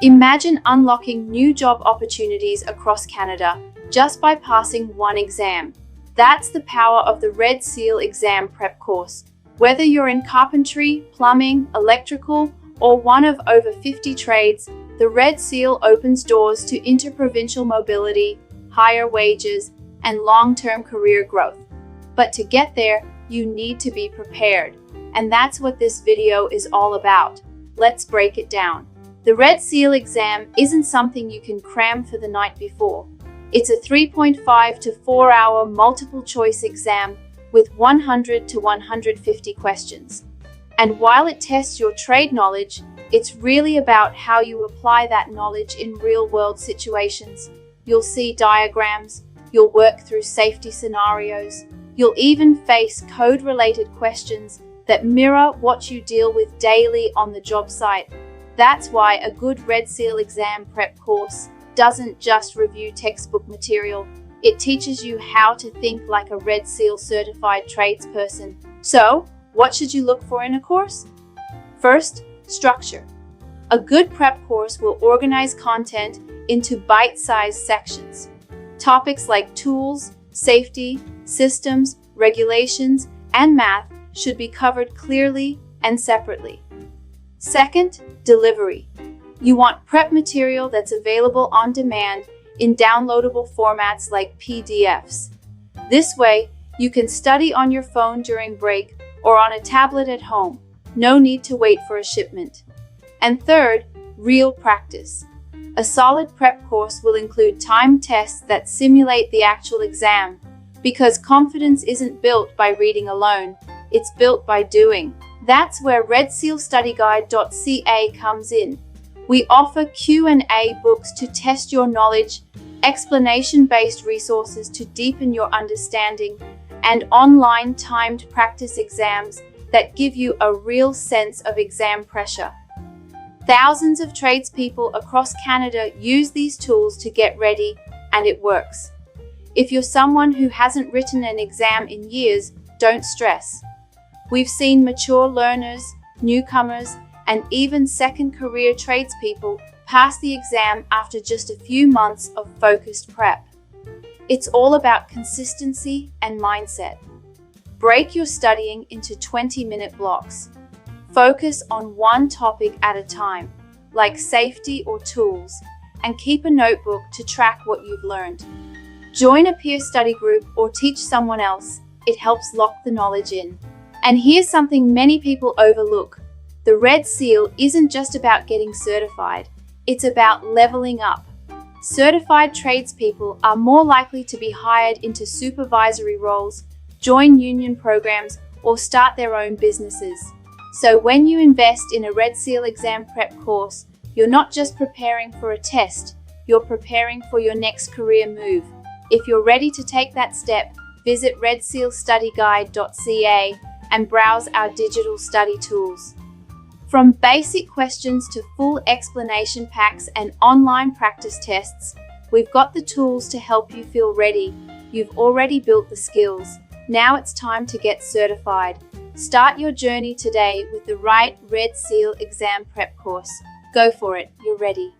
Imagine unlocking new job opportunities across Canada just by passing one exam. That's the power of the Red Seal exam prep course. Whether you're in carpentry, plumbing, electrical, or one of over 50 trades, the Red Seal opens doors to interprovincial mobility, higher wages, and long-term career growth. But to get there, you need to be prepared. And that's what this video is all about. Let's break it down. The Red Seal exam isn't something you can cram for the night before. It's a 3.5 to 4 hour multiple choice exam with 100 to 150 questions. And while it tests your trade knowledge, it's really about how you apply that knowledge in real-world situations. You'll see diagrams, you'll work through safety scenarios, you'll even face code-related questions that mirror what you deal with daily on the job site. That's why a good Red Seal exam prep course doesn't just review textbook material. It teaches you how to think like a Red Seal certified tradesperson. So, what should you look for in a course? First, structure. A good prep course will organize content into bite-sized sections. Topics like tools, safety, systems, regulations, and math should be covered clearly and separately. Second, delivery. You want prep material that's available on demand in downloadable formats like PDFs. This way, you can study on your phone during break or on a tablet at home. No need to wait for a shipment. And third, real practice. A solid prep course will include timed tests that simulate the actual exam, because confidence isn't built by reading alone, it's built by doing. That's where redsealstudyguide.ca comes in. We offer Q&A books to test your knowledge, explanation-based resources to deepen your understanding, and online timed practice exams that give you a real sense of exam pressure. Thousands of tradespeople across Canada use these tools to get ready, and it works. If you're someone who hasn't written an exam in years, don't stress. We've seen mature learners, newcomers, and even second career tradespeople pass the exam after just a few months of focused prep. It's all about consistency and mindset. Break your studying into 20-minute blocks. Focus on one topic at a time, like safety or tools, and keep a notebook to track what you've learned. Join a peer study group or teach someone else. It helps lock the knowledge in. And here's something many people overlook. The Red Seal isn't just about getting certified, it's about leveling up. Certified tradespeople are more likely to be hired into supervisory roles, join union programs, or start their own businesses. So when you invest in a Red Seal exam prep course, you're not just preparing for a test, you're preparing for your next career move. If you're ready to take that step, visit redsealstudyguide.ca and browse our digital study tools. From basic questions to full explanation packs and online practice tests, we've got the tools to help you feel ready. You've already built the skills. Now it's time to get certified. Start your journey today with the right Red Seal exam prep course. Go for it, you're ready.